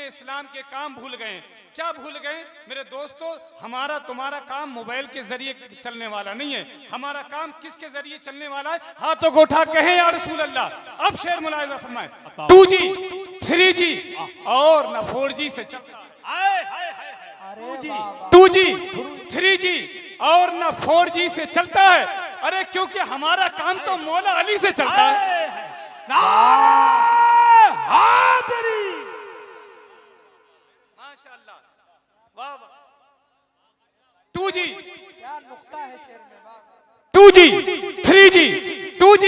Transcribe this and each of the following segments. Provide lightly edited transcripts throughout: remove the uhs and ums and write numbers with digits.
अपने इस्लाम के काम भूल गए। क्या भूल गए मेरे दोस्तों? हमारा तुम्हारा काम मोबाइल के जरिए चलने वाला नहीं है। हमारा काम किसके जरिए चलने वाला है? हाथों को उठा कहें या रसूल अल्लाह। अब शेर मुलाहिजा फरमाए, 2G 3G और न 4G से चलता है। 2G 3G और न 4G से चलता है। अरे क्योंकि हमारा काम तो मौला अली से चलता है। माशाअल्लाह, वाह वाह। 2G क्या नुक्ता है शेर में, वाह। 2G 3G 2G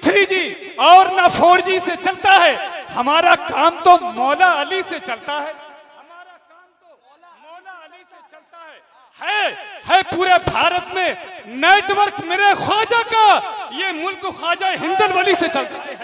3G और ना 4G से चलता है। हमारा काम तो मौला अली से चलता है। हमारा काम तो मौला अली से चलता है पूरे भारत में नेटवर्क मेरे ख्वाजा का, ये मुल्क ख्वाजा हिंदल वली से चलता है।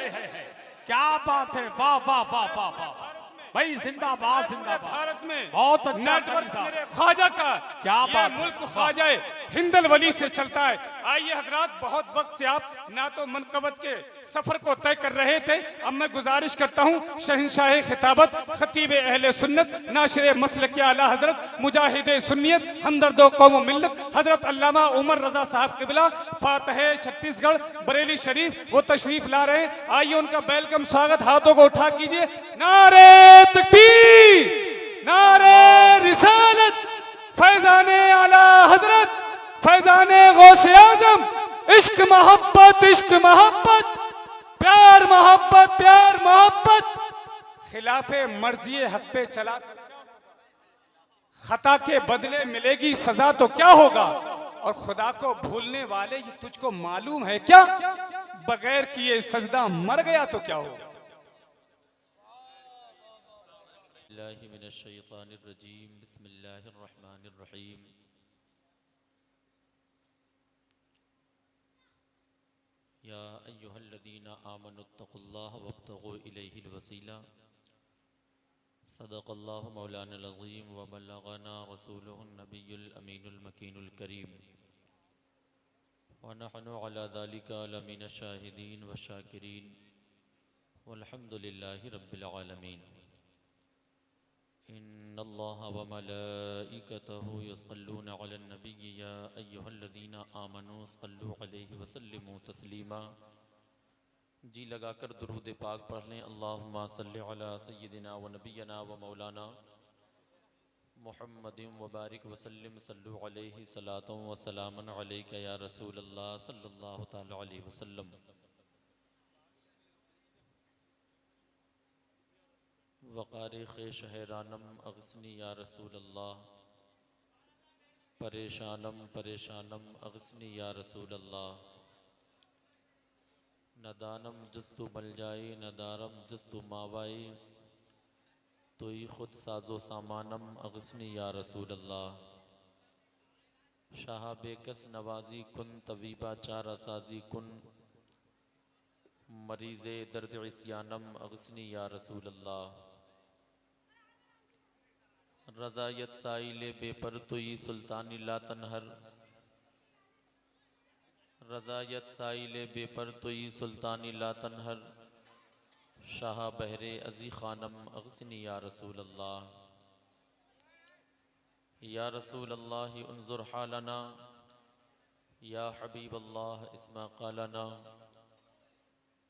क्या बात है, वाह वाह वाह वाह वाह भाई, जिंदाबाद जिंदाबाद। भारत में बहुत अच्छा नेटवर्क मेरे ख्वाजा का, क्या ये बात, मुल्क ख्वाजा हिंदल वली से चलता है। आइए हजरात, बहुत वक्त से आप ना तो मनकबत के सफर को तय कर रहे थे। अब मैं गुजारिश करता हूँ शहंशाह खिताबत, खतीब अहले सुन्नत, नाशिर मसलक के आला हजरत, मुजाहिद सुन्नियत, हमदर्दो कौम मिल्लत हजरत अल्लामा उमर रजा साहब किबला फातह छत्तीसगढ़ बरेली शरीफ, वो तशरीफ ला रहे हैं। आइए उनका वेलकम स्वागत हाथों को उठा कीजिए। नारे तकबीर, नारे रिसालत, फैजाने आला हजरत, फैजाने गौसे आजम, इश्क मोहब्बत, इश्क मोहब्बत, प्यार मोहब्बत, प्यार मोहब्बत। खिलाफे मर्जी हक पे चला, खता के बदले मिलेगी सजा तो क्या होगा? और खुदा को भूलने वाले ये तुझको मालूम है क्या? बगैर किए सजदा मर गया तो क्या होगा? बिस्मिल्लाहिर्रहमानिर्रहीम। या अय्युहल्लज़ीना आमनुत्तक़ुल्लाह वब्तग़ू इलैहिल वसीला। सदक़ल्लाहु मौलानल अज़ीम व बल्लग़ना रसूलुहुन नबियुल अमीनुल मकीनुल करीम। व नहनु अला ज़ालिका लमिनश शाहिदीन व शाकिरीन वल्हम्दुलिल्लाहि रब्बिल आलमीन। इन्नल्लाह व मलाइकतहु यस्सल्लूना अलन नबिय्यि या अय्युहल्लज़ीना आमनू सल्लु अलैहि व सल्लिमू तस्लीमा। जी लगाकर दुरूद पाक पढ़ लें। अल्लाहुम्मा सल्लि अला सय्यिदिना व नबिय्यना व मौलाना मुहम्मदिन व बारिक व सल्लिम। सल्लु अलैहि सलातन व सलामन अलैका या रसूल अल्लाह सल्लल्लाहु तआला अलैहि वसल्लम। वक़ारिख़ शहरानम अग़स्नी या रसूल अल्लाह। परेशानम परेशानम अग़स्नी या रसूल अल्लाह। नदानम जस्तु बल जाए नदारम जस्तु मावाई, तो ही खुद साजो सामानम अग़स्नी या रसूल अल्लाह। शाह बेकस नवाजी कुन तवीबा चारा साजी कुन, मरीज़े दर्द इस्यानम अग़स्नी या रसूल अल्लाह। रज़ायत साइले बेपर तुई सुल्तानी ला तनहर, रज़ायत साइले बेपर तुई सुल्तानी ला तनहर। शाह बहरे अज़ी ख़ानम अग़स्नी या रसूल अल्लाह। या रसूल अल्लाह उन्ज़ुर हालना, या हबीब अल्लाह इस्मा क़ालना।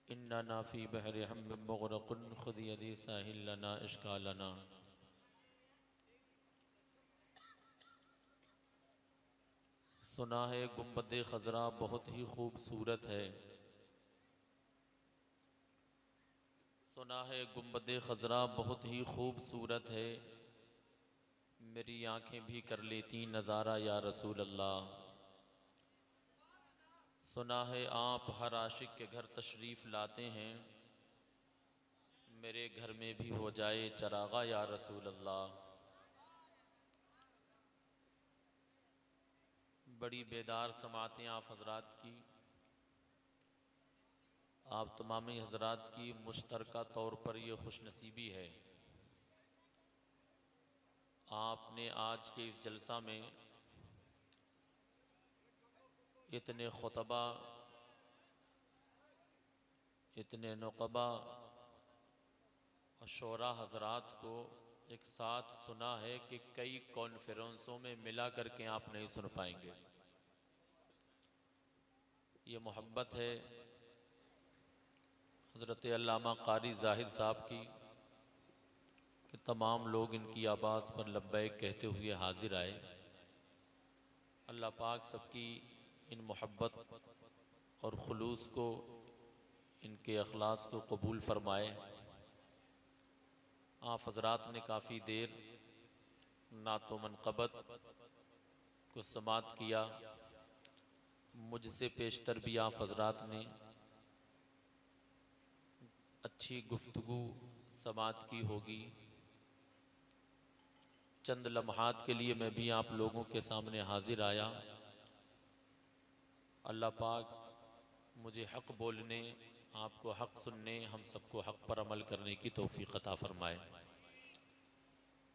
इन्ना फ़ी बहर हम मुग़रक़ुन खुद यदी साहिल लना इश्कालना। सुना है गुंबद खजरा बहुत ही खूबसूरत है, सुना है गुंबद खजरा बहुत ही खूबसूरत है। मेरी आंखें भी कर लेती नज़ारा या रसूल अल्लाह। सुना है आप हर आशिक के घर तशरीफ़ लाते हैं, मेरे घर में भी हो जाए चरागा या रसूल अल्लाह। बड़ी बेदार समातें आप हजरात की, आप तमामी हजरात की मुश्तरका तौर पर ये खुशनसीबी है। आपने आज के इस जलसा में इतने खुतबा, इतने नुक़बा और शोरा हजरात को एक साथ सुना है कि कई कॉन्फ्रेंसों में मिला करके आप नहीं सुन पाएंगे। ये मोहब्बत है हज़रत अल्लामा कारी ज़ाहिर साहब की कि तमाम लोग इनकी आवाज़ पर लब्बैक कहते हुए हाजिर आए। अल्लाह पाक सबकी इन मोहब्बत और खुलूस को, इनके अखलास को कबूल फरमाए। आप हज़रात ने काफ़ी देर नातो मनक़बत को समात किया। मुझसे पेशतर भी आप हज़रात ने अच्छी गुफ्तगू समात की होगी। चंद लम्हात के लिए मैं भी आप लोगों के सामने हाजिर आया। अल्लाह पाक मुझे हक़ बोलने, आपको हक़ सुनने, हम सबको हक़ पर अमल करने की तौफ़ीक़ अता फ़रमाए।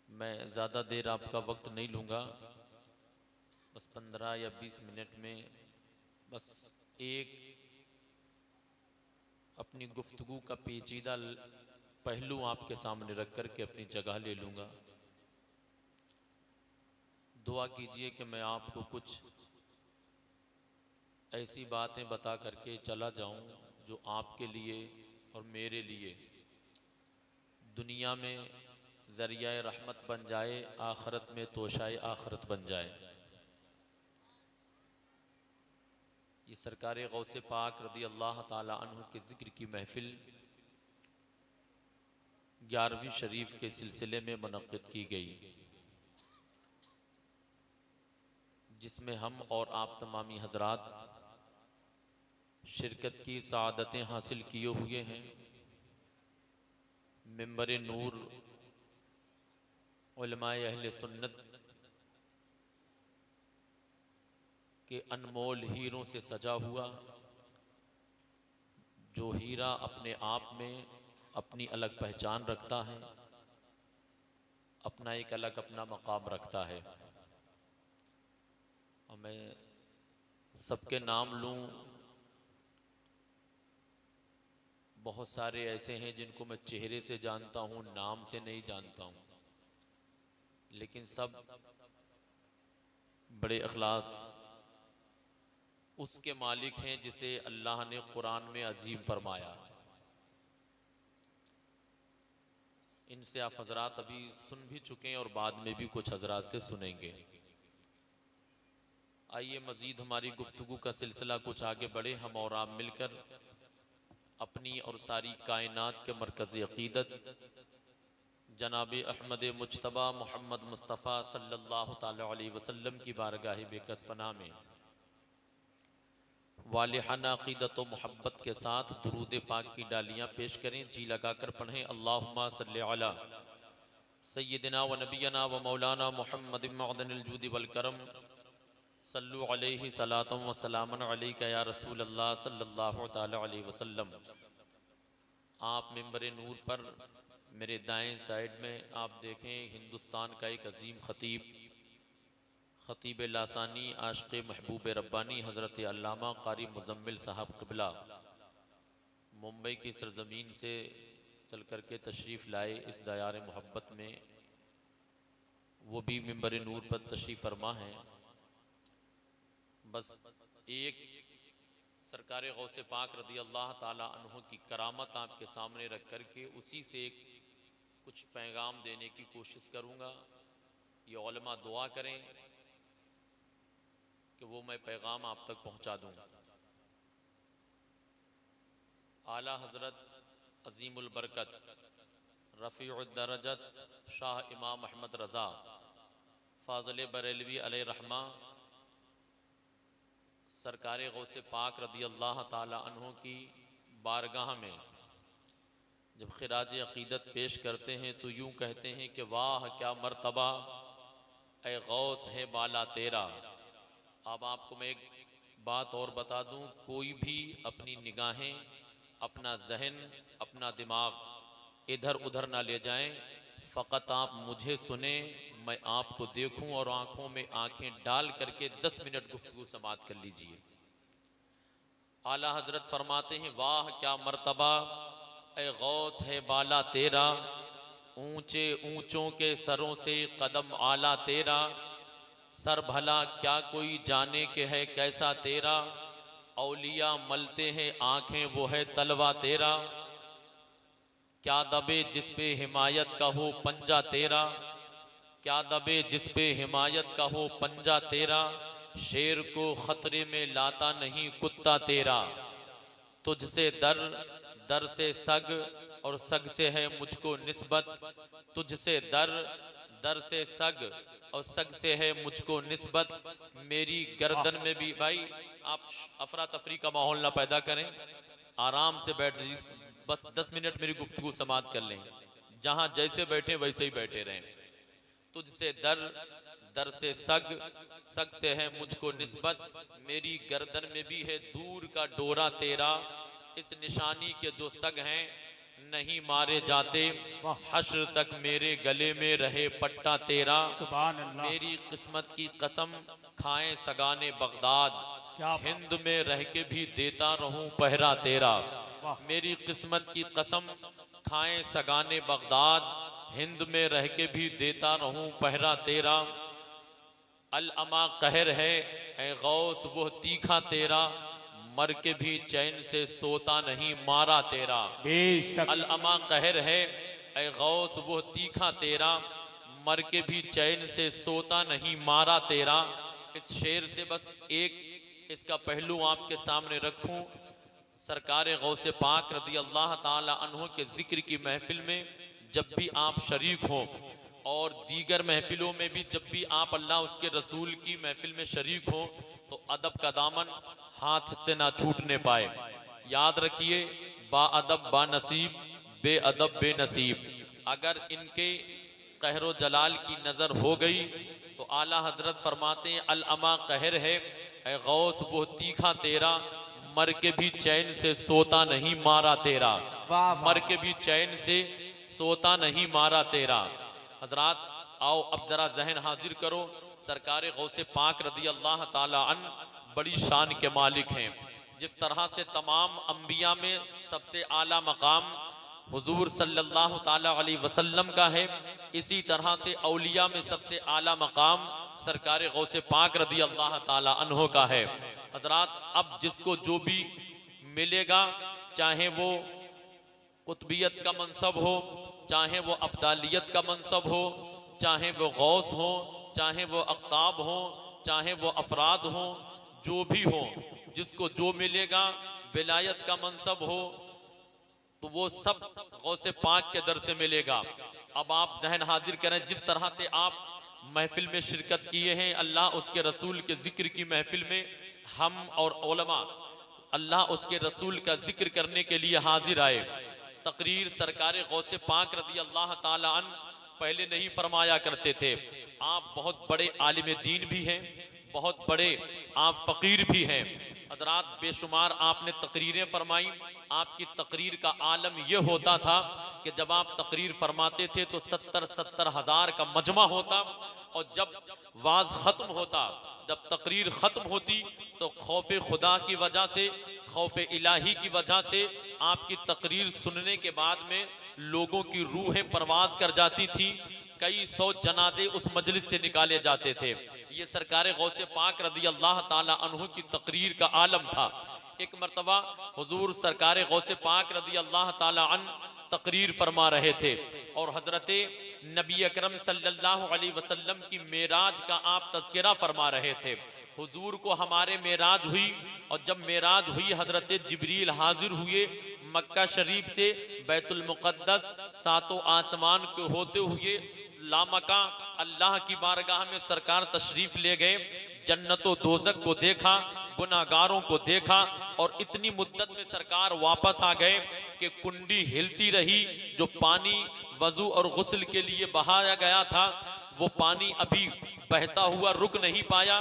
मैं ज़्यादा देर आपका वक्त नहीं लूँगा, बस 15 या 20 मिनट में बस एक अपनी गुफ्तगू का पेचीदा पहलू आपके सामने रख कर के अपनी जगह ले लूँगा। दुआ कीजिए कि मैं आपको कुछ ऐसी बातें बता करके चला जाऊं जो आपके लिए और मेरे लिए दुनिया में ज़रिया रहमत बन जाए, आखरत में तोशाए आखरत बन जाए। ये सरकार गौसे पाक रदी अल्लाह ताला अन्हु के ज़िक्र की महफ़िल 11वीं शरीफ के सिलसिले में मुनक़्क़िद की गई, जिसमें हम और आप तमामी हज़रात शिरकत की सआदतें हासिल किए हुए हैं। मिंबर नूर उलमाए अहले सुन्नत के अनमोल हीरों से सजा हुआ, जो हीरा अपने आप में अपनी अलग पहचान रखता है, अपना एक अलग अपना मकाम रखता है। और मैं सबके नाम लूँ, बहुत सारे ऐसे हैं जिनको मैं चेहरे से जानता हूँ, नाम से नहीं जानता हूँ, लेकिन सब बड़े अखलास उसके मालिक हैं जिसे अल्लाह ने कुरान में अजीम फरमाया। इनसे आप हजरात अभी सुन भी चुके हैं और बाद में भी कुछ हजरात से सुनेंगे। आइए मजीद हमारी गुफ्तगू का सिलसिला कुछ आगे बढ़े। हम और आप मिलकर अपनी और सारी कायनात के मरकज़ अक़ीदत जनाब अहमद मुज्तबा मोहम्मद मुस्तफ़ा सल्लल्लाहु ताला अलैहि वसल्लम की बारगाह बेकस पनाह में वालिहाना अक़ीदत व मोहब्बत के साथ दुरूद पाक की डालियाँ पेश करें। जी लगाकर पढ़ें, अल्लाहुम्मा सल्लि अला सय्यिदिना व नबियना व मौलाना मुहम्मद मअदनिल जूदि वल करम सल्लु अलैहि सलातम व सलामन अलैका या रसूल अल्लाह सल्लल्लाहु ताला अलैहि वसल्लम। आप मिंबर नूर पर मेरे दाएं साइड में आप देखें, हिंदुस्तान का एक अजीम ख़तीब, ख़तीब लासानी आशिक़ महबूब रब्बानी हज़रत अल्लामा कारी मुज़म्मिल साहब क़िबला मुंबई की सरज़मीन से चल कर के तशरीफ़ लाए इस दायार मोहब्बत में। वो भी मिंबर नूर पर तशरीफ़ फरमा हैं। बस एक सरकार गौसे पाक रदी अल्लाह ताला अन्हु की करामत आपके सामने रख कर के उसी से कुछ पैगाम देने की कोशिश करूँगा। ये उलमा दुआ करें कि वो मैं पैगाम आप तक पहुँचा दूँ। आला हज़रत अज़ीमुल बरकत रफ़ीउद दरजत शाह इमाम अहमद रज़ा फ़ाज़िल बरेलवी अलैहि रहमा सरकार गौसे पाक रदी अल्लाह ताला अन्हु की बारगाह में जब खिराज अक़ीदत पेश करते हैं तो यूँ कहते हैं कि वाह क्या मर्तबा ए गौस है बाला तेरा। अब आपको मैं एक बात और बता दूं, कोई भी अपनी निगाहें, अपना जहन, अपना दिमाग इधर उधर ना ले जाएं। फ़कत आप मुझे सुने, मैं आपको देखूं और आंखों में आंखें डाल करके 10 मिनट गुफ्तगू समात कर लीजिए। आला हजरत फरमाते हैं, वाह क्या मर्तबा ए गौस है बाला तेरा, ऊंचे ऊंचों के सरों से कदम आला तेरा, सर भला क्या कोई जाने के है कैसा तेरा, औलिया मलते हैं आंखें वो है तलवा तेरा, क्या दबे जिस पे हिमायत का हो पंजा तेरा, क्या दबे जिस पे हिमायत का हो पंजा तेरा, शेर को खतरे में लाता नहीं कुत्ता तेरा, तुझसे दर दर से सग और सग से है मुझको निस्बत, तुझसे दर दर से सग और सग से है मुझको निस्बत, मेरी गर्दन में भी। भाई आप अफरा तफरी का माहौल ना पैदा करें, आराम से बैठ जाइए, बस 10 मिनट मेरी गुफ्तगू समाप्त कर लें, जहां जैसे बैठे वैसे ही बैठे रहें। तुझसे दर दर से सग, सग से है मुझको निस्बत, मेरी गर्दन में भी है दूर का डोरा तेरा, इस निशानी के जो सग हैं नहीं मारे जाते, हश्र तक मेरे गले में रहे पट्टा तेरा, सुभान अल्लाह। मेरी किस्मत की कसम खाएं सगाने बगदाद, क्या हिंद में रह के भी देता रहूं पहरा तेरा, मेरी किस्मत की कसम खाएं सगाने बगदाद, हिंद में रह के भी देता रहूं पहरा तेरा, अल अमा कहर है ए गौस वो तीखा तेरा, मर के भी चैन से सोता नहीं मारा तेरा, बेशक अल अमा कहर है ए गौस वो तीखा तेरा, मर के भी चैन से सोता नहीं मारा तेरा। इस शेर से बस एक इसका पहलू आपके सामने रखूं, सरकार गौसे पाक रदी अल्लाह ताला अन्हु के जिक्र की महफिल में जब भी आप शरीक हो और दीगर महफिलों में भी जब भी आप अल्लाह उसके रसूल की महफिल में शरीक हो तो अदब का दामन हाथ से ना छूटने पाए। याद रखिए, बाअदब बानसीब, बेअदब बेनसीब। अगर इनके कहरो जलाल की नजर हो गई तो आला हजरत फरमाते हैं अल अमा कहर है ए गौस वो तीखा तेरा, मर के भी चैन से सोता नहीं मारा तेरा, मर के भी चैन से सोता नहीं मारा तेरा। हजरात आओ अब जरा जहन हाजिर करो, सरकार गौसे पाक रदी अल्लाह ताला अन बड़ी शान के मालिक हैं। जिस तरह से तमाम अंबिया में सबसे आला मकाम हुजूर सल्लल्लाहु ताला अलैहि वसल्लम का है, इसी तरह से औलिया में सबसे आला मकाम सरकार गौसे पाक रदी अल्लाह ताला अन्हो का है। हजरात अब जिसको जो भी मिलेगा, चाहे वो कुतबियत का मनसब हो, चाहे वो अब्दालियत का मनसब हो, चाहे वो गौस हो, चाहे वो अक्ताब हो, चाहे वो अफराद हो, जो भी हो, जिसको जो मिलेगा, विलायत का मनसब हो तो वो सब गौसे पाक के दर से मिलेगा। अब आप जहन हाजिर करें, जिस तरह से आप महफिल में शिरकत किए हैं, अल्लाह उसके रसूल के जिक्र की महफिल में हम और उलमा अल्लाह उसके रसूल का जिक्र करने के लिए हाजिर आए। तकरीर सरकार गौसे पाक रदी अल्लाह ताला अन पहले नहीं फरमाया करते थे। आप बहुत बड़े आलिम दीन भी हैं, बहुत बड़े आप फकीर भी हैं। हजरात बेशुमार आपने तकरीरें फरमाई, आपकी तकरीर का आलम यह होता था कि जब आप तकरीर फरमाते थे तो 70-70 हजार का मजमा होता, और जब वाज खत्म होता, जब तकरीर खत्म होती तो खौफे खुदा की वजह से, खौफे इलाही की वजह से आपकी तकरीर सुनने के बाद में लोगों की रूहें परवाज कर जाती थी। कई सौ जनाजे उस मजलिस से निकाले जाते थे। ये सरकार गौसे पाक रदी अल्लाह ताला अन्हु की तकरीर का आलम था। एक मर्तबा हुजूर सरकार गौसे पाक रदी अल्लाह ताला अन तकरीर फरमा रहे थे और हजरत नबी अकरम सल्लल्लाहु अलैहि वसल्लम की मेराज का आप तज़किरा फरमा रहे थे। हुजूर को हमारे मेराज हुई, और जब मेराज हुई हजरत जिब्रील हाजिर हुए मक्का शरीफ से बैतुल मुक़द्दस, सातों आसमान को होते हुए लामका अल्लाह की बारगाह में सरकार तशरीफ ले गए। जन्नतो दोज़ख को देखा, गुनाहगारों को देखा, और इतनी मुद्दत में सरकार वापस आ गए कि कुंडी हिलती रही। जो पानी वजू और गुस्ल के लिए बहाया गया था वो पानी अभी बहता हुआ रुक नहीं पाया।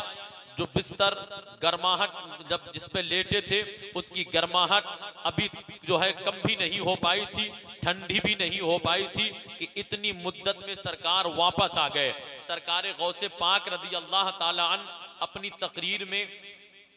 जो बिस्तर गर्माहट जब जिस पे लेटे थे उसकी गर्माहट अभी जो है कम भी नहीं हो पाई थी, ठंडी भी नहीं हो पाई थी कि इतनी मुद्दत में सरकार वापस आ गए। सरकार गौसे पाक रदी अल्लाह ताला अन अपनी तकरीर में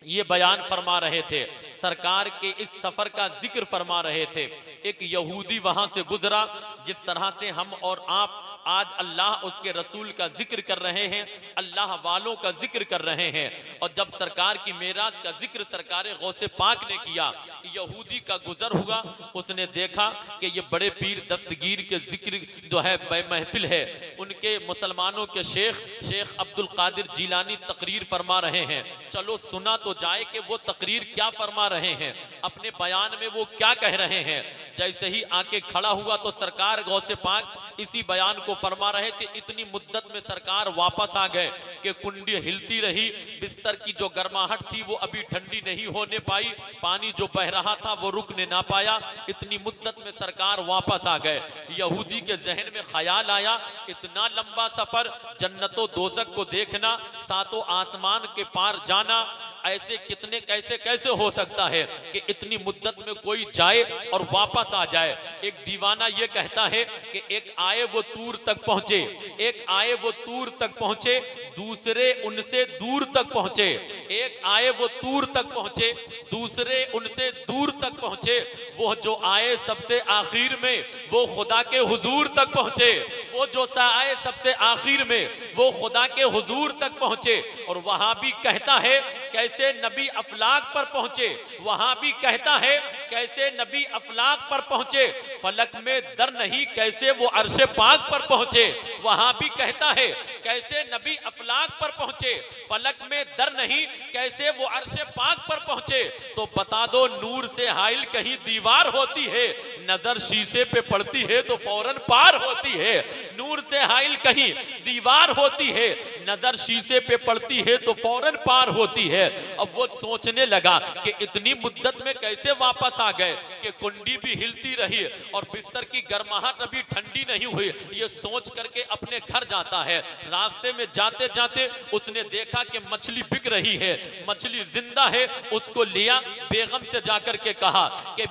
ये बयान फरमा रहे थे, सरकार के इस सफर का जिक्र फरमा रहे थे एक यहूदी वहां से गुजरा। जिस तरह से हम और आप आज अल्लाह उसके रसूल का जिक्र कर रहे हैं, अल्लाह वालों का जिक्र कर रहे हैं, और जब सरकार की मेराज का जिक्र सरकार गौसे पाक ने किया, यहूदी का गुजर हुआ। उसने देखा कि ये बड़े पीर दस्तगीर के जिक्र जो है महफिल है, उनके मुसलमानों के शेख अब्दुल कादिर जिलानी तकरीर फरमा रहे हैं। चलो सुना तो जाए कि वो तकरीर क्या फरमा रहे हैं, अपने बयान में वो क्या कह रहे हैं। जैसे ही आके खड़ा हुआ तो सरकार गौसे पाक इसी बयान को फरमा रहे थे। इतनी मुद्दत में सरकार वापस आ गए कि कुंडी हिलती रही, बिस्तर की जो गर्माहट थी वो अभी ठंडी नहीं होने पाई, पानी जो बह रहा था वो रुकने ना पाया। इतनी मुद्दत में सरकार वापस आ गए। यहूदी के जहन में ख्याल आया, इतना लंबा सफर, जन्नतो दोज़ख को देखना, सातों आसमान के पार जाना, ऐसे कितने कैसे हो सकता है कि इतनी मुद्दत में कोई जाए और वापस आ जाए। एक दीवाना ये कहता है कि एक आए वो तूर तक पहुंचे, एक आए वो तूर तक पहुंचे, दूसरे उनसे दूर तक पहुंचे। एक आए वो तूर तक पहुंचे, दूसरे उनसे दूर तक पहुंचे। वो जो आए सबसे आखिर में वो खुदा के हुजूर तक पहुंचे। वो जो आए सबसे आखिर में वो खुदा के हुजूर तक पहुंचे। और वहां भी कहता है कैसे नबी अफलाक पर पहुंचे, वहां भी कहता है कैसे नबी अफलाक पर पहुंचे। फलक में दर नहीं कैसे वो अर्शे पाक पर पहुंचे। वहां भी कहता है कैसे नबी अफलाक पर पहुंचे, फलक में दर नहीं कैसे वो अर्शे पाक पर पहुंचे। तो बता दो नूर से हाइल कहीं दीवार होती है, नजर शीशे पे पड़ती है तो फौरन पार होती है। नूर से हाइल कहीं दीवार होती है, नजर शीशे पे पड़ती है तो फौरन पार होती है। अब वो सोचने लगा कि इतनी मुद्दत में कैसे वापस आ गए कि कुंडी भी हिलती रही और बिस्तर की गर्माहट अभी ठंडी नहीं हुई। ये सोच करके अपने घर जाता है। रास्ते में जाते जाते उसने देखा कि मछली बिक रही है, मछली जिंदा है। उसको लिया, बेगम से जाकर के कहा कि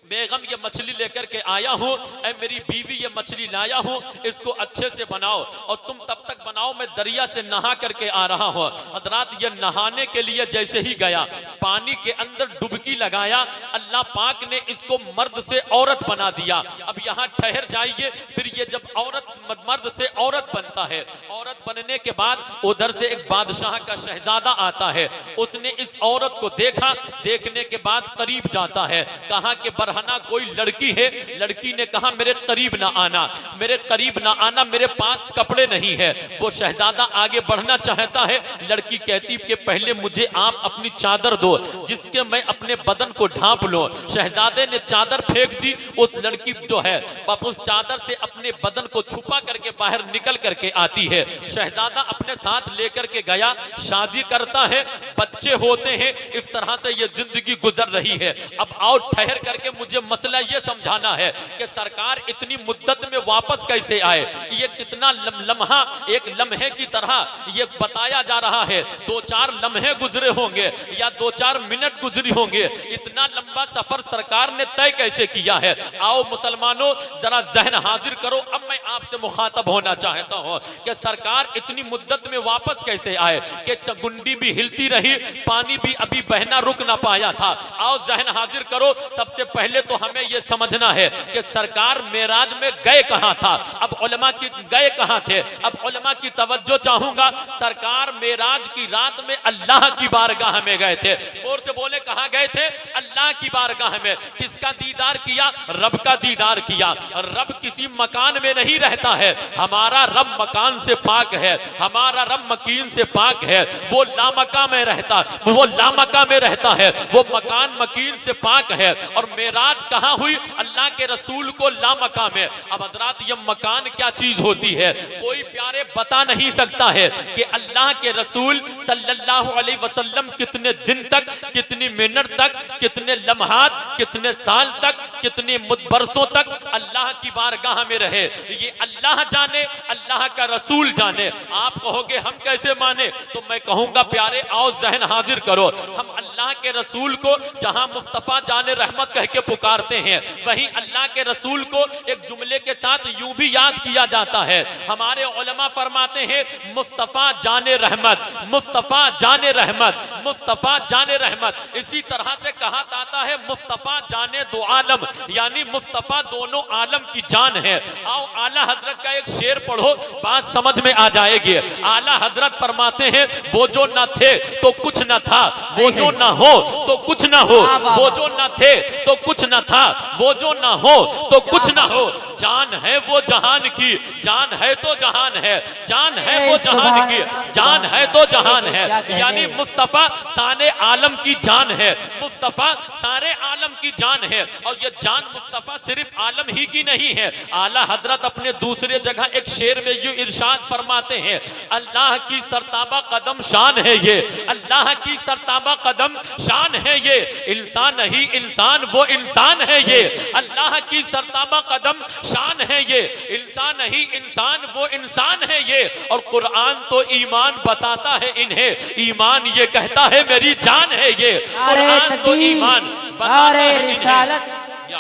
बेगम ये मछली लेकर के आया हूँ, ऐ मेरी बीवी ये मछली लाया हूँ, इसको अच्छे से बनाओ और तुम तब तक बनाओ, मैं दरिया से नहा करके आ रहा हूँ। हजरात ये नहाने के लिए जैसे ही गया, पानी के अंदर डुबकी लगाया, अल्लाह पाक ने इसको मर्द से औरत बना दिया। अब यहाँ ठहर जाइए, फिर ये जब औरत मर्द से औरत बनता है, औरत बनने के बाद उधर से एक बादशाह का शहजादा आता है। उसने इस औरत को देखा, देखने के बाद करीब जाता है, कहा कि बरहना कोई लड़की है। लड़की ने कहा मेरे करीब ना आना, मेरे करीब ना आना, मेरे पास कपड़े नहीं है। वो शहजादा आगे बढ़ना चाहता है, लड़की कहती कि पहले मुझे आप अपनी चादर दो जिसके मैं अपने बदन को ढांप लूं। शहजादे ने चादर फेंक दी। उस लड़की जो है उस चादर से अपने बदन को छुपा करके बाहर निकल करके आती है। शहजादा अपने साथ लेकर के गया, शादी करता है, बच्चे होते हैं। इस तरह से ये जिंदगी गुजर रही है। अब आओ ठहर करके मुझे मसला ये समझाना है कि सरकार इतनी मुद्दत में वापस कैसे आए। ये कितना लम्हा एक लम्हे की तरह ये बताया जा रहा है। 2-4 लम्हे गुजरे होंगे या 2-4 मिनट गुजरी होंगे। इतना लंबा सफर सरकार ने तय कैसे किया है। आओ मुसलमानों जरा जहन हाजिर करो। अब मैं आपसे मुखातब होना चाहता हूँ कि सरकार इतनी मुद्दत में वापस कैसे आए कि गुंडी भी हिलती रही, पानी भी अभी बहना रुक ना पाया था। आओ जहन हाजिर करो। सबसे पहले तो हमें यह समझना है कि सरकार मेराज में गए कहां था। अब उलमा की गए कहां थे। अब उलमा की तवज्जो चाहूंगा। सरकार मेराज की रात में अल्लाह की बारगाह में गए थे। और से बोले कहां गए थे? अल्लाह की बारगाह में। किसका दीदार किया? रब का दीदार किया। रब किसी मकान में नहीं रहता है। हमारा रब मकान से पाक है, हमारा रब मकीन से पाक है। वो लामका में रहता, वो लामका में रहता है, वो मकान मकीन से पाक है। और मेराज कहां हुई? अल्लाह के रसूल को लामका में। अब हजरात ये मकान क्या चीज होती है कोई प्यारे बता नहीं सकता है कि अल्लाह के रसूल सल्लल्लाहु अलैहि वसल्लम कितने दिन तक, कितनी मिनट तक, कितने लम्हात, कितने साल तक, कितने बरसों तक अल्लाह की बारगाह में रहे। ये अल्लाह जाने, अल्लाह का रसूल जाने। आप कहोगे हम कैसे माने? तो मैं कहूंगा प्यारे आओ जहन हाजिर करो। हम अल्लाह के रसूल को जहां मुस्तफा जाने रहमत कह के पुकारते हैं, वहीं अल्लाह के रसूल को एक जुमले के साथ यूं भी याद किया जाता है। हमारे उलमा फरमाते हैं मुस्तफा जाने रहमत, मुस्तफा जाने रहमत, मुस्तफा जाने रहमत। इसी तरह से कहा जाता है मुस्तफा जाने दो आलम, यानी मुस्तफा दोनों आलम की जान है। आओ आला हजरत का एक शेर पढ़ो, बात समझ में आ जाएगी। आला हजरत फरमाते हैं वो जो न थे तो कुछ न था, वो जो न हो तो कुछ न हो, वो जो न थे तो कुछ न था, वो जो न हो तो कुछ न हो। जान है वो जहान की, जान है तो जहान है, जान है वो जहान की, जान है तो जहान है। यानी मुस्तफा सारे आलम की जान है, मुस्तफा सारे आलम की जान है। और ये जान मुस्तफा सिर्फ आलम ही की नहीं है। आला हजरत अपने दूसरे जगह एक शेर में यूं इरशाद फरमाते हैं, अल्लाह की सरताबा कदम शान है ये, अल्लाह की सरताबा कदम शान है ये, इंसान नहीं इंसान वो इंसान है ये, अल्लाह की सरताबा कदम शान है ये, इंसान नहीं इंसान वो इंसान है ये। और कुरान तो ईमान बताता है इन्हें, ईमान ये कहता है मेरी जान है ये, कुरान तो ईमान बताता है रिसालत,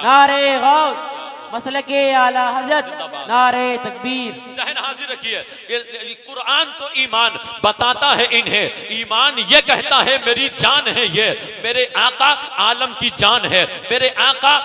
नारे गौस, मसलके आला हजरत, नारे तकबीर। जहन हाजिर रखिए, कुरान तो ईमान बताता है इन्हें, ईमान ये कहता है मेरी जान है ये, मेरे आका आलम की जान है, मेरे आका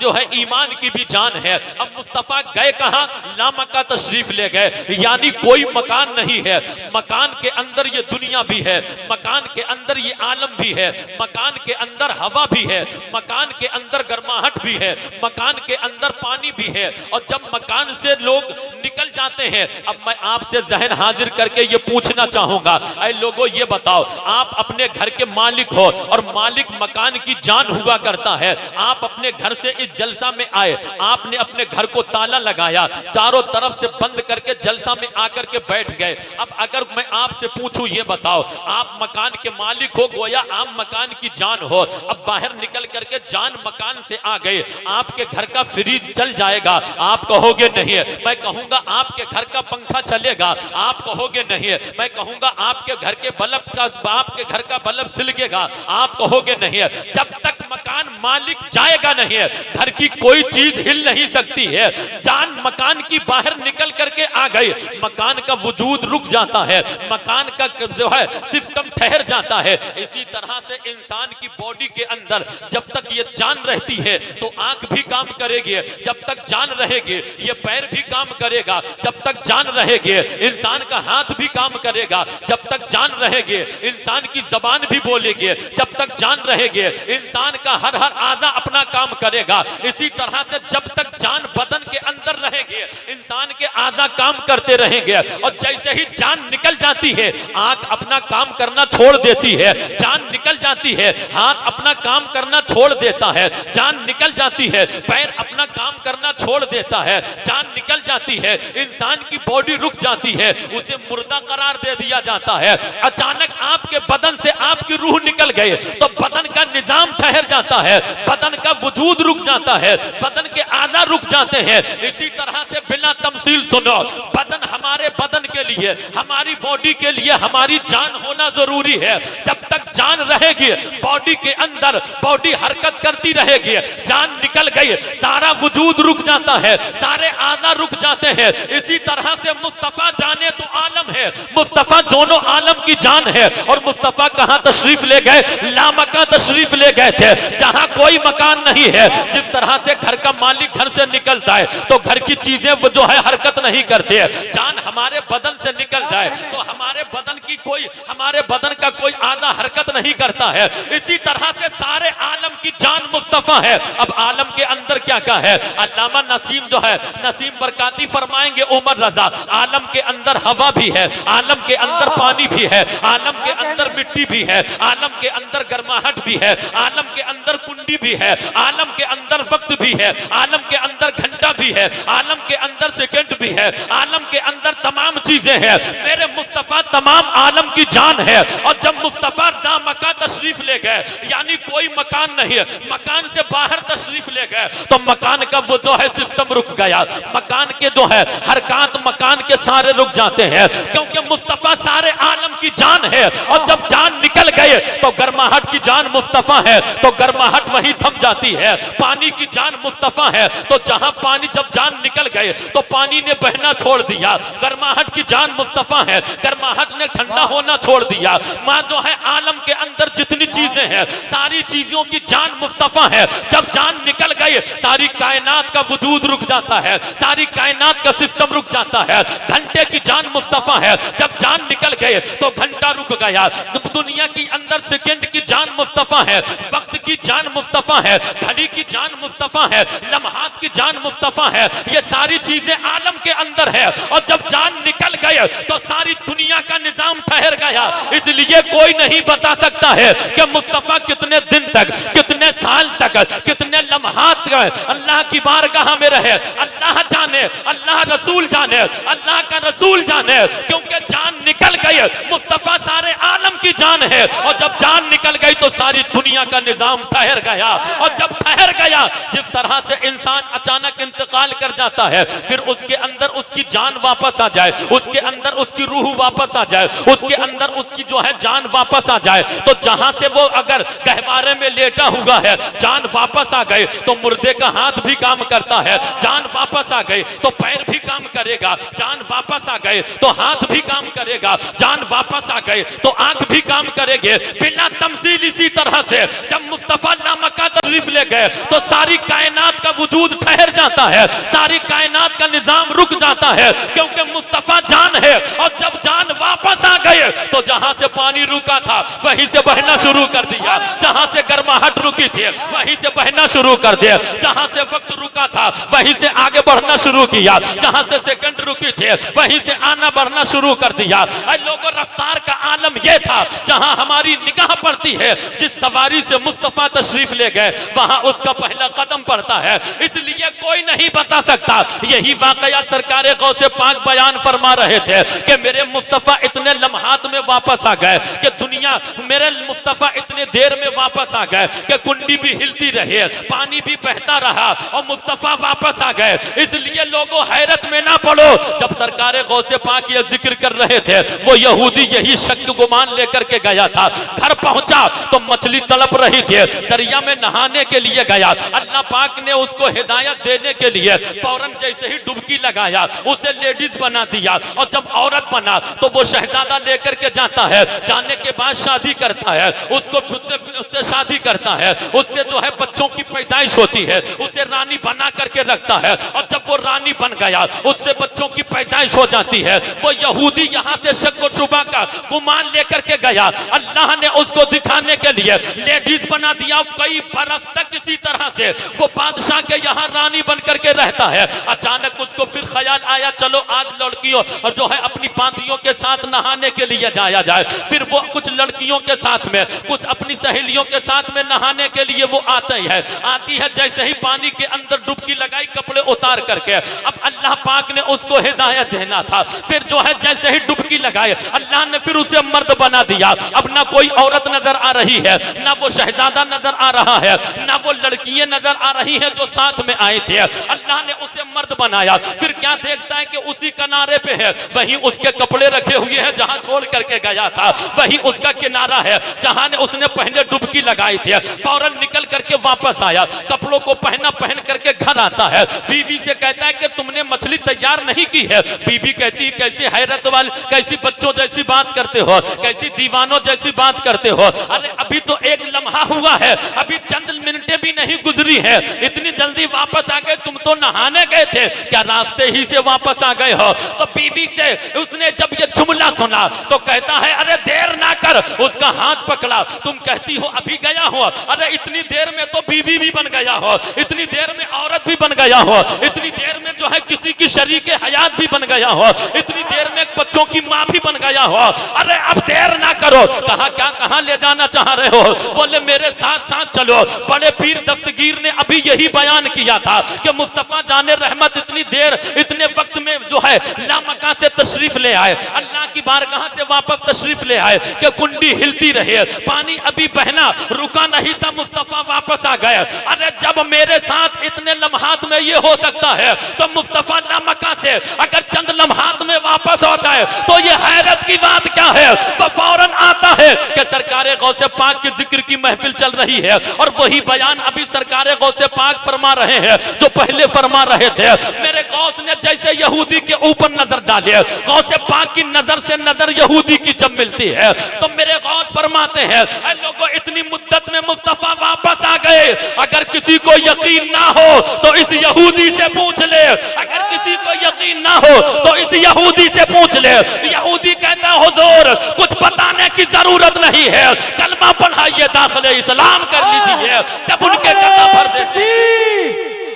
जो है ईमान की भी जान है। अब मुस्तफा गए कहां? लामका तशरीफ ले गए, यानी कोई मकान नहीं है, मकान के अंदर ये दुनिया भी है, मकान के अंदर ये आलम भी है, मकान के अंदर हवा भी है, मकान के अंदर गर्माहट भी है, मकान के अंदर पानी भी है। और जब मकान से लोग निकल जाते हैं, अब मैं आपसे जहन हाजिर करके ये पूछना चाहूंगा, ऐ लोगों ये बताओ, आप अपने घर के मालिक हो और मालिक मकान की जान हुआ करता है। आप अपने घर से इस जलसा में आए, आपने अपने घर को ताला लगाया, चारों तरफ से बंद करके जलसा में आकर के बैठ गए। अब अगर मैं आपसे पूछूं ये बताओ, आप मकान के मालिक हो, गोया आप मकान की जान हो, अब बाहर निकल करके जान मकान से आ गए, आपके घर का फ्रिज चल जाएगा, आप कहोगे नहीं। मैं कहूंगा आपके घर का पंखा चलेगा, आप कहोगे नहीं। मैं कहूंगा आपके घर के बल्ब का, आपके घर का बल्ब सिलकेगा, आप कहोगे नहीं। जब तक मकान मालिक जाएगा नहीं, घर की कोई चीज हिल नहीं सकती है। जान मकान की बाहर निकल करके आ गई, मकान का वजूद रुक जाता है, मकान का जो है सिस्टम ठहर जाता है। इसी तरह से इंसान की बॉडी के अंदर जब तक ये जान रहती है तो आंख भी काम करेगी, जब तक जान रहेगी ये पैर भी काम करेगा, जब तक जान रहेगी इंसान का हाथ भी काम करेगा, जब तक जान रहेगी इंसान की जबान भी बोलेगी, जब तक जान रहेगी इंसान का हर आजा अपना काम करेगा। इसी तरह से जब तक जान बदन के अंदर रहेगी इंसान के आजा काम करते रहेंगे। और जैसे ही जान निकल जाती है आंख अपना काम करना छोड़ देती है, जान निकल जाती है हाथ अपना काम करना छोड़ देता है, जान निकल जाती है पैर अपना काम करना छोड़ देता है, जान निकल जाती है इंसान की बॉडी रुक जाती है, उसे मुर्दा करार दे दिया जाता है। अचानक आपके बदन से आपकी रूह निकल गई तो बदन का निजाम ठहर जाता है, बदन का वजूद रुक जाता है, बदन के आज़ा रुक जाते हैं। इसी तरह से बिना तमसील सुनो, बदन हमारे बदन के लिए, हमारी बॉडी के लिए हमारी जान होना जरूरी है। जब तक जान रहेगी बॉडी के अंदर, बॉडी हरकत करती रहेगी, जान निकल गई सारा वजूद रुक जाता है, सारे आज़ा रुक जाते हैं। इसी तरह से मुस्तफा जाने तो आलम है, मुस्तफा दोनों आलम की जान है। और मुस्तफा कहां तशरीफ ले गए? लामका तशरीफ ले गए थे, जहां कोई मकान नहीं है। जिस तरह से घर का मालिक घर से निकलता है तो घर की चीजें वो जो है हरकत नहीं करते है, जान हमारे बदन से निकल जाए तो हमारे बदन की कोई, हमारे बदन का कोई आधा हरकत नहीं करता है। इसी तरह से सारे आलम की जान मुस्तफा है। अब आलम के अंदर क्या क्या है? अल्लामा नसीम जो है, नसीम बरकाती फरमाएंगे उमर रजा, आलम के अंदर हवा भी है, आलम के अंदर पानी भी है, आलम के अंदर मिट्टी भी है, आलम के अंदर गर्माहट भी है, आलम के अंदर कुंडी भी है, आलम के अंदर वक्त भी है, आलम के अंदर घंटा भी है, आलम के अंदर सेकंड भी है, आलम के अंदर तमाम चीजें हैं। मेरे मुस्तफा तमाम आलम की जान है। और जब मुस्तफा मक्का तशरीफ ले गए, यानी कोई मकान नहीं है, मकान से बाहर तशरीफ ले गए तो मकान का वो जो है सिस्टम रुक गया, मकान के जो है हरकत मकान के सारे रुक जाते हैं, क्योंकि मुस्तफा सारे आलम की की जान है, और जब जान निकल गए तो गर्माहट की जान मुस्तफा है, तो गर्माहट वहीं थम जाती है। पानी की जान मुस्तफा है, तो जहां पानी जब जान निकल गए तो पानी ने बहना छोड़ दिया। गर्माहट की जान मुस्तफा है, गर्माहट ने ठंडा होना छोड़ दिया। मां जो है आलम के अंदर जितनी चीजें हैं सारी चीजों की जान मुस्तफा है। जब जान निकल गई सारी कायनात का वजूद रुक जाता है, सारी कायनात का सिस्टम रुक जाता है। घंटे की जान मुस्तफा है, जब जान निकल गए तो घंटा रुक गया। दुनिया की अंदर सेकंड की जान मुस्तफा है, वक्त की जान मुस्तफा है, घड़ी की जान मुस्तफा है, लम्हात की जान मुस्तफा है। ये सारी चीजें आलम के अंदर है, और जब जान निकल गए तो सारी दुनिया का निजाम ठहर गया। इसलिए कोई नहीं बता सकता है कि मुस्तफा कितने दिन तक, कितने साल तक, कितने लम्हात अल्लाह की बारगाह में रहे। अल्लाह जाने, अल्लाह रसूल जाने, अल्लाह का रसूल जाने, क्योंकि जान निकल गई। मुस्तफा सारे आलम की जान है, और जब जान निकल गई तो सारी दुनिया का निजाम ठहर गया। और जब ठहर गया, जिस तरह से इंसान अचानक इंतकाल कर जाता है, फिर उसके अंदर उसकी जान वापस आ जाए, उसके अंदर उसकी रूह वापस आ जाए, उसके अंदर उसकी जो है जान वापस आ जाए, तो जहां से वो अगर गहवारे में लेटा हुआ है जान वापस आ गए तो मुर्दे का हाथ भी काम करता है, जान वापस आ गए तो पैर भी काम करेगा, जान वापस आ गए तो हाथ भी काम करेगा, जान वापस आ गए तो आंख भी काम करेंगे। बिना तमसील इसी तरह से जब मुस्तफा लामका तशरीफ ले गए तो सारी कायनात का वजूद ठहर जाता है, सारी कायनात का निजाम रुक जाता है, क्योंकि मुस्तफा जान है। और जब जान वापस आ गए तो जहां से पानी रुका था वहीं से बहना शुरू कर दिया, जहां से गर्माहट रुकी थी वहीं से बहना शुरू कर दिया, जहां से वक्त रुका था वहीं से आगे बढ़ना शुरू किया, जहां से सेकंड रुकी थे वहीं से आना बढ़ना शुरू कर दिया। लोगों रफ्तार का आलम यह था, जहां हमारी निगाह पड़ती है जिस सवारी से मुस्तफा तशरीफ ले गए वहां उसका पहला कदम पड़ता है। इसलिए कोई नहीं बता सकता। यही वाकया सरकार गौसे पाक बयान फरमा रहे थे कि मेरे मुस्तफा इतने लम्हात में वापस आ गए कि दुनिया, मेरे मुस्तफा इतने देर में वापस आ गए कि कुंडी भी हिलती रही, पानी भी बहता रहा और मुस्तफा वापस आ गए। इसलिए लोगों हैरत में ना पड़ो। जब सरकार गौसे पाक ये जिक्र कर रहे थे, वो यहूदी यही शक गुमान लेकर के गया था। घर पहुंचा तो मछली तड़प रही थी, दरिया में नहाने के लिए गया। अल्लाह पाक ने उसको हिदायत देने के लिए फौरन जैसे ही डुबकी लगाया उसे लेडीज बना दिया, और जब औरत बना तो वो शहजादा लेकर के जाता है, जाने के बाद शादी करता है, उससे शादी करता है, उससे जो है बच्चों की पैदाइश होती है, उसे रानी बना करके रखता है। और जब वो रानी बन गया उससे बच्चों की पैदाइश हो जाती है। वो यहूदी यहाँ से शक व शुबा का गुमान लेकर के गया, अल्लाह ने उसको दिखाने के लिए लेडीज बना दिया। कई बरस तक इसी तरह से वो बादशाह के यहाँ रानी बन करके रहता है। अचानक उसको फिर ख्याल आया, चलो आज लड़कियों और जो है अपनी बांधियों के साथ नहाने के लिए जाया जाए। फिर वो कुछ लड़कियों के साथ में, कुछ अपनी सहेलियों के साथ में नहाने के लिए वो आती है। जैसे ही पानी के अंदर डुबकी लगाई कपड़े उतार करके, अब अल्लाह पाक ने उसको हिदायत देना था। फिर जो है जैसे ही डुबकी लगाए अल्लाह ने फिर उसे मर्द बना दिया। अब ना कोई औरत नजर आ रही है, ना वो शहजादा नजर आ रहा है, ना वो लड़कियां नजर आ रही हैं जो साथ में आए थे। अल्लाह ने उसे मर्द बनाया। फिर क्या देखता है कि उसी किनारे पे है, वहीं उसके कपड़े रखे हुए हैं, जहां छोड़ करके गया था वही उसका किनारा है जहां ने उसने पहले डुबकी लगाई थी। फौरन निकल करके वापस आया, कपड़ों को पहन करके घर आता है। बीवी से कहता है कि तुमने मछली तैयार नहीं की है। बीबी कहती, कैसी हैरत वाली, कैसी बच्चों जैसी बात करते हो, कैसी दीवानों जैसी बात करते हो। अरे अभी तो एक लम्हा हुआ है, अभी चंद मिनटें भी नहीं गुजरी है, इतनी जल्दी वापस आ गए? तुम तो नहाने गए थे, क्या रास्ते ही से वापस आ गए हो? तो बीबी से उसने जब ये जुमला सुना तो कहता है, अरे देर ना कर। उसका हाथ पकड़ा, तुम कहती हो अभी गया हो, अरे इतनी देर में तो बीबी भी बन गया हो, इतनी देर में औरत भी बन गया हो, इतनी देर में जो है किसी की शरीक हयात भी बन गया हो, इतनी देर में बच्चों की माँ भी बन गया हो। अरे अब देर ना करो। कहा क्या, कहाँ ले जाना चाह रहे हो? बोले मेरे साथ साथ चलो। बड़े पीर दस्तगीर ने अभी यही बयान किया था कि मुस्तफा जाने रहमत इतनी देर, इतने वक्त में जो है लामका से तशरीफ ले आए, अल्लाह की बारगाह से वापस तशरीफ ले आए कि कुंडी हिलती रही, पानी अभी बहना रुका नहीं था, मुस्तफा वापस आ गए। अरे जब मेरे साथ इतने लम्हात में ये हो सकता है तो मुस्तफा लामका से अगर चंद लम्हात में वापस हो जाए तो ये हैरत की बात क्या है, वो फौरन आता है कि सरकारे गौसे पाक के जिक्र की महफिल चल रही है और वही बयान अभी सरकारे गौसे पाक फरमा रहे हैं जो पहले फरमा रहे थे। मेरे गौस ने जैसे यहूदी के ऊपर नजर डाली, गौसे पाक की नजर से नजर यहूदी की जब मिलती है तो मेरे गौस फरमाते हैं लोगों इतनी मुद्दत में मुस्तफा वापस आ गए, अगर किसी को यकीन ना हो तो इस यहूदी से पूछ ले, अगर किसी को यकीन ना हो तो इस यहूदी से पूछ ले। यहूदी कहता है हुजूर कुछ बताने की जरूरत नहीं है, कलमा पढ़ाइए, दाखिले इस्लाम कर लीजिए। जब उनके कदम भर देते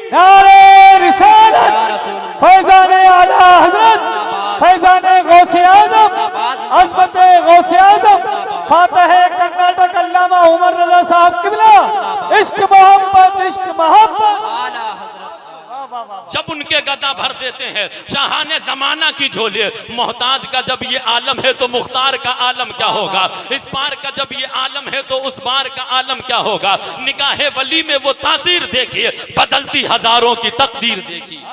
नारे रिसालत, फैज़ाने आला हज़रत, फैज़ाने गौसे आज़म, अज़मते गौसे आज़म, फातह कर्नाटक अल्लामा उमर रज़ा साहब किबला, इश्क मोहब्बत, इश्क मोहब्बत। जब उनके गदा भर देते हैं शाहाने जमाना की झोली, मोहताज का जब ये आलम है तो मुख्तार का आलम क्या होगा, इस बार का जब ये आलम है तो उस बार का आलम क्या होगा। निगाहे वली में वो तासीर देखिए, बदलती हजारों की तकदीर देखिए।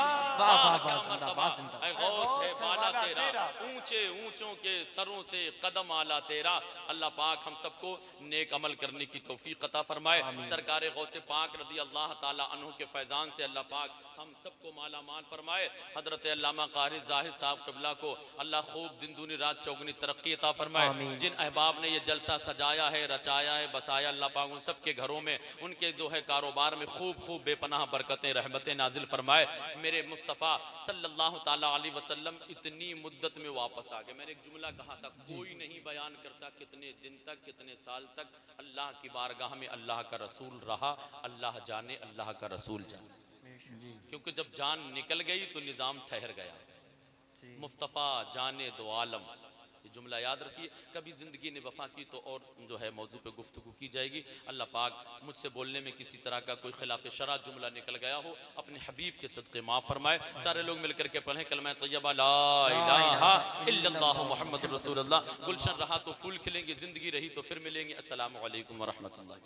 ऊंचे ऊंचों के सरों से कदम आला तेरा। अल्लाह पाक हम सबको नेक अमल करने की तौफीक अता फरमाए। सरकार गौसे पाक रदी अल्लाह ताला अन्हु के फैजान से अल्लाह पाक हम सबको माला माल फरमाए। हजरत अल्लामा कारी जाहिद साहब क़िबला को अल्लाह खूब दिन दूनी रात चौगनी तरक्की अता फरमाए। जिन अहबाब ने ये जलसा सजाया है, रचाया है, बसाया, अल्लाह पाक उन सब के घरों में, उनके जो है कारोबार में खूब खूब बेपनाह बरकतें रहमतें नाजिल फरमाए। मेरे मुस्तफ़ा सल्लल्लाहु ताला अलैहि वसल्लम इतनी मुद्दत में वापस आ गए। मैंने एक जुमला कहा था, कोई नहीं बयान कर सकता कितने दिन तक, कितने साल तक अल्लाह की बारगाह में अल्लाह का रसूल रहा। अल्लाह जाने, अल्लाह का रसूल जाने, क्योंकि जब जान निकल गई तो निज़ाम ठहर गया। मुस्तफ़ा जाने दो आलम, ये जुमला याद रखिए। कभी ज़िंदगी ने वफा की तो और जो है मौजू पे गुफ्तगू की जाएगी। अल्लाह पाक मुझसे बोलने में किसी तरह का कोई खिलाफ शरा जुमला निकल गया हो, अपने हबीब के सदक़े माफ़ फरमाए। सारे लोग मिलकर के पढ़ें कलमा तय्यबा ला इलाहा इल्लल्लाह मुहम्मदुर रसूलुल्लाह। गुलशन रहा तो फूल खिलेंगे, ज़िंदगी रही तो फिर मिलेंगे। अस्सलामु अलैकुम व रहमतुल्लाह।